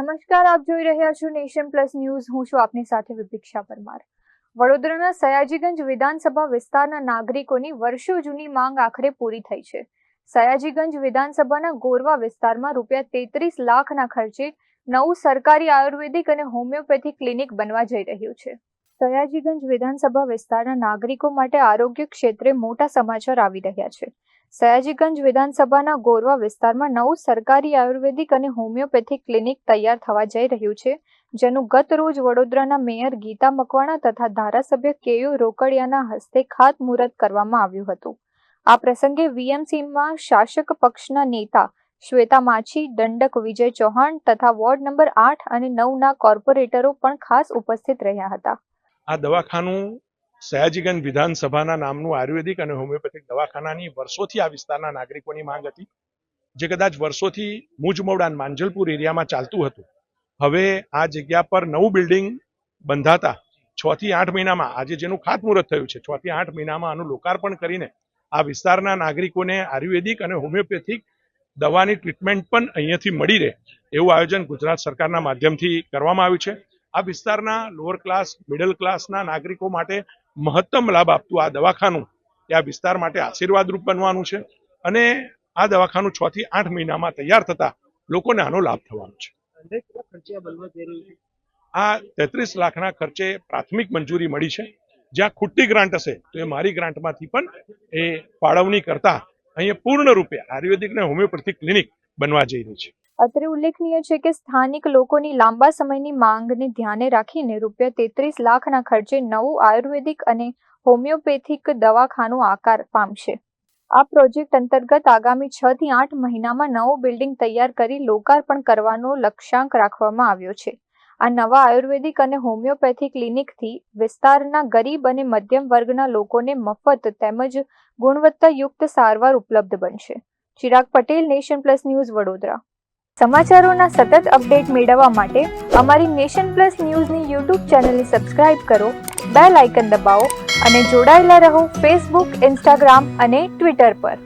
નમસ્કાર, આપ જોઈ રહ્યા છો નેશન પ્લસ ન્યૂઝ. હું છું આપની સાથે વિપીક્ષા પરમાર. વડોદરાના સયાજીગંજ વિધાનસભા વિસ્તારના નાગરિકોની વર્ષો જૂની માંગ આખરે પૂરી થઈ છે. સયાજીગંજ વિધાનસભાના ગોરવા વિસ્તારમાં ₹33 લાખના ખર્ચે નવું સરકારી આયુર્વેદિક અને હોમિયોપેથી ક્લિનિક બનવા જઈ રહ્યું છે. સયાજીગંજ વિધાનસભા વિસ્તારના નાગરિકો માટે આરોગ્ય ક્ષેત્રે મોટા સમાચાર આવી રહ્યા છે. સયાજીગંજ વિધાનસભાના ગોરવા વિસ્તારમાં નવું સરકારી આયુર્વેદિક અને હોમિયોપેથિક ક્લિનિક તૈયાર થવા જઈ રહ્યું છે, જેનું ગત રોજ વડોદરાના મેયર ગીતા મકવાણા તથા ધારાસભ્ય કેયુ રોકડિયાના હસ્તે ખાતમુહૂર્ત કરવામાં આવ્યું હતું. આ પ્રસંગે વીએમસીમાં શાસક પક્ષના નેતા શ્વેતા માછી, દંડક વિજય ચૌહાણ તથા વોર્ડ નંબર 8 અને 9ના કોર્પોરેટરો પણ ખાસ ઉપસ્થિત રહ્યા હતા. આ દવાખાનું સયાજીગંજ વિધાનસભાના નામનું આયુર્વેદિક અને હોમિયોપેથિક દવાખાનાની વર્ષોથી આ વિસ્તારના નાગરિકોની માંગ હતી, જે કદાચ વર્ષોથી મુજમોડાન માંજલપુર એરિયામાં ચાલતું હતું. હવે આ જગ્યા પર નવું બિલ્ડિંગ બંધાતા 6 થી 8 મહિનામાં, આજે જેનું ખાતમુહૂર્ત થયું છે, 6 થી 8 મહિનામાં આનું લોકાર્પણ કરીને આ વિસ્તારના નાગરિકોને આયુર્વેદિક અને હોમિયોપેથિક દવાની ટ્રીટમેન્ટ પણ અહીંયાથી મળી રહે એવું આયોજન ગુજરાત સરકારના માધ્યમથી કરવામાં આવ્યું છે. આ વિસ્તારના લોઅર ક્લાસ, મિડલ ક્લાસના નાગરિકો માટે મહત્તમ લાભ આપતું આ દવાખાનું એ આ વિસ્તાર માટે આશીર્વાદરૂપ બનવાનું છે અને આ દવાખાનું 6 થી 8 મહિનામાં તૈયાર થતા લોકોને આનો લાભ થવાનો છે. આ 33 લાખના ખર્ચે પ્રાથમિક મંજૂરી મળી છે. જ્યાં ખૂટતી ગ્રાન્ટ હશે તો એ મારી ગ્રાન્ટમાંથી પણ એ ફાળવણી કરતા અહીંયા પૂર્ણ રૂપે આયુર્વેદિક અને હોમિયોપેથિક ક્લિનિક બનવા જઈ રહી છે. અત્રે ઉલ્લેખનીય છે કે સ્થાનિક લોકોની લાંબા સમયની માંગને ધ્યાને રાખીને ₹33 લાખના ખર્ચે નવું આયુર્વેદિક અને હોમિયોપેથિક દવાખાનું આકાર પામશે. આ પ્રોજેક્ટ અંતર્ગત આગામી 6 થી 8 મહિનામાં નવું બિલ્ડિંગ તૈયાર કરી લોકાર્પણ કરવાનો લક્ષ્યાંક રાખવામાં આવ્યો છે. આ નવા આયુર્વેદિક અને હોમિયોપેથી ક્લિનિકથી વિસ્તારના ગરીબ અને મધ્યમ વર્ગના લોકોને મફત તેમજ ગુણવત્તાયુક્ત સારવાર ઉપલબ્ધ બનશે. Chirag Patel, Nation Plus News, Vadodara. સમાચારોના સતત અપડેટ મેળવવા માટે અમારી નેશન પ્લસ ન્યૂઝની યુટ્યુબ ચેનલને સબસ્ક્રાઇબ કરો, બેલ આઇકન દબાવો અને જોડાયેલા રહો ફેસબુક, ઇન્સ્ટાગ્રામ અને ટ્વિટર પર.